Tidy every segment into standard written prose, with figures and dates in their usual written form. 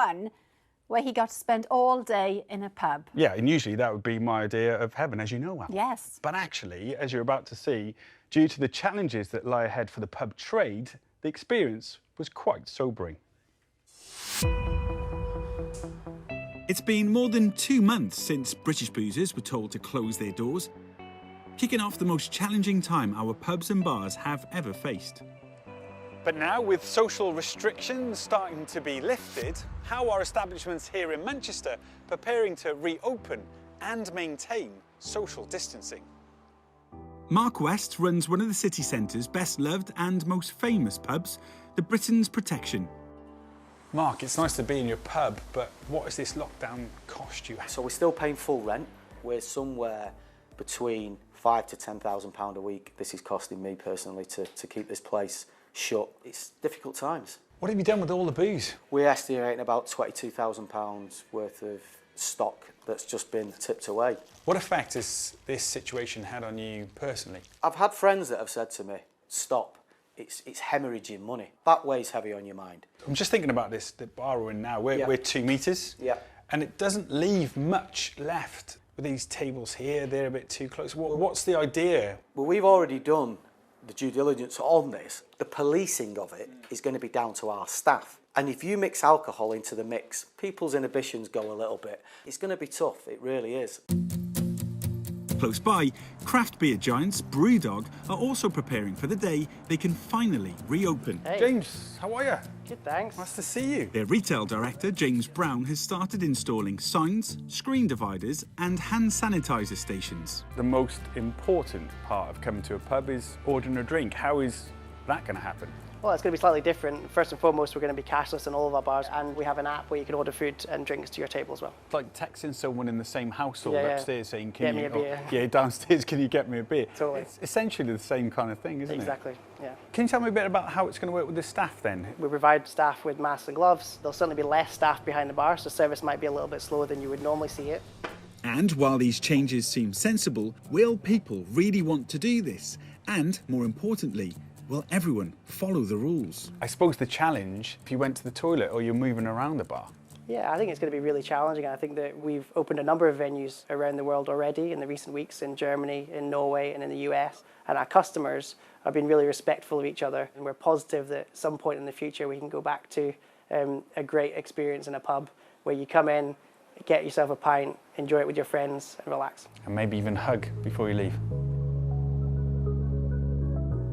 fun where he got to spend all day in a pub. Yeah, and usually that would be my idea of heaven, as you know, Al. Yes. But actually, as you're about to see, due to the challenges that lie ahead for the pub trade, the experience was quite sobering. It's been more than 2 months since British boozers were told to close their doors, kicking off the most challenging time our pubs and bars have ever faced. But now, with social restrictions starting to be lifted, how are establishments here in Manchester preparing to reopen and maintain social distancing? Mark West runs one of the city centre's best-loved and most famous pubs, the Britain's Protection. Mark, it's nice to be in your pub, but what has this lockdown cost you? So we're still paying full rent. We're somewhere between £5,000 to £10,000 a week. This is costing me personally to keep this place shut. It's difficult times. What have you done with all the booze? We're estimating about £22,000 worth of stock that's just been tipped away. What effect has this situation had on you personally? I've had friends that have said to me, stop, it's hemorrhaging money. That weighs heavy on your mind. I'm just thinking about this, the bar we're in now. We're 2 metres, and it doesn't leave much left with these tables here. They're a bit too close. What's the idea? Well, we've already done the due diligence on this. The policing of it is going to be down to our staff. And if you mix alcohol into the mix, people's inhibitions go a little bit. It's going to be tough, it really is. Close by, craft beer giants Brewdog are also preparing for the day they can finally reopen. Hey. James, how are you? Good, thanks. Nice to see you. Their retail director, James Brown, has started installing signs, screen dividers and hand sanitizer stations. The most important part of coming to a pub is ordering a drink. How is that going to happen? Well, it's going to be slightly different. First and foremost, we're going to be cashless in all of our bars, and we have an app where you can order food and drinks to your table as well. It's like texting someone in the same household upstairs saying, "Get me a beer." Yeah, downstairs, can you get me a beer? Totally. It's essentially the same kind of thing, isn't it? Exactly, yeah. Can you tell me a bit about how it's going to work with the staff then? We provide staff with masks and gloves. There'll certainly be less staff behind the bar, so service might be a little bit slower than you would normally see it. And while these changes seem sensible, will people really want to do this? And, more importantly, will everyone follow the rules? I suppose the challenge, if you went to the toilet or you're moving around the bar. Yeah, I think it's going to be really challenging. I think that we've opened a number of venues around the world already in the recent weeks, in Germany, in Norway and in the US. And our customers have been really respectful of each other. And we're positive that at some point in the future we can go back to a great experience in a pub where you come in, get yourself a pint, enjoy it with your friends and relax. And maybe even hug before you leave.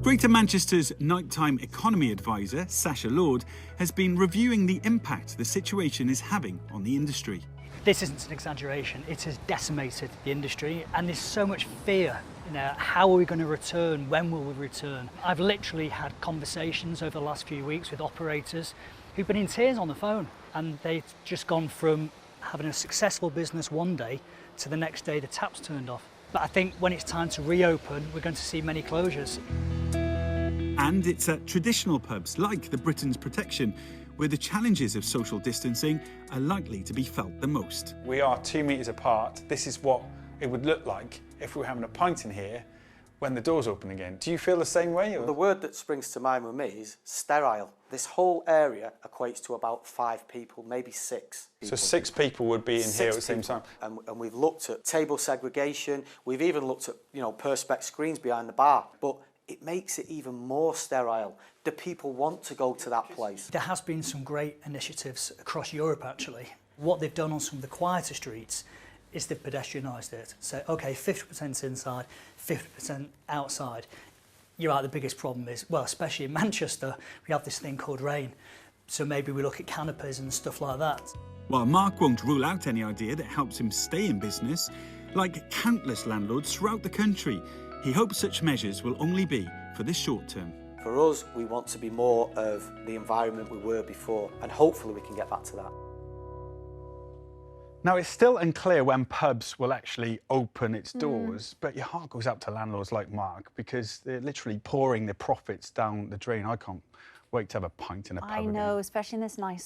Greater Manchester's nighttime economy advisor, Sacha Lord, has been reviewing the impact the situation is having on the industry. This isn't an exaggeration, it has decimated the industry and there's so much fear. How are we going to return? When will we return? I've literally had conversations over the last few weeks with operators who've been in tears on the phone, and they've just gone from having a successful business one day to the next day the taps turned off. But I think when it's time to reopen, we're going to see many closures. And it's at traditional pubs like the Britain's Protection where the challenges of social distancing are likely to be felt the most. We are 2 metres apart. This is what it would look like if we were having a pint in here when the doors open again. Do you feel the same way? Or? The word that springs to mind with me is sterile. This whole area equates to about 5 people, maybe 6 people. So 6 people would be in here at the same time? And we've looked at table segregation. We've even looked at, perspex screens behind the bar. But it makes it even more sterile. Do people want to go to that place? There has been some great initiatives across Europe actually. What they've done on some of the quieter streets is they've pedestrianised it. So, okay, 50% inside, 50% outside. You're right, the biggest problem is, well, especially in Manchester, we have this thing called rain. So maybe we look at canopies and stuff like that. While Mark won't rule out any idea that helps him stay in business, like countless landlords throughout the country, he hopes such measures will only be for the short term. For us, we want to be more of the environment we were before, and hopefully we can get back to that. Now, it's still unclear when pubs will actually open its doors, but your heart goes out to landlords like Mark because they're literally pouring their profits down the drain. I can't wait to have a pint in a pub I know, again. especially in this nice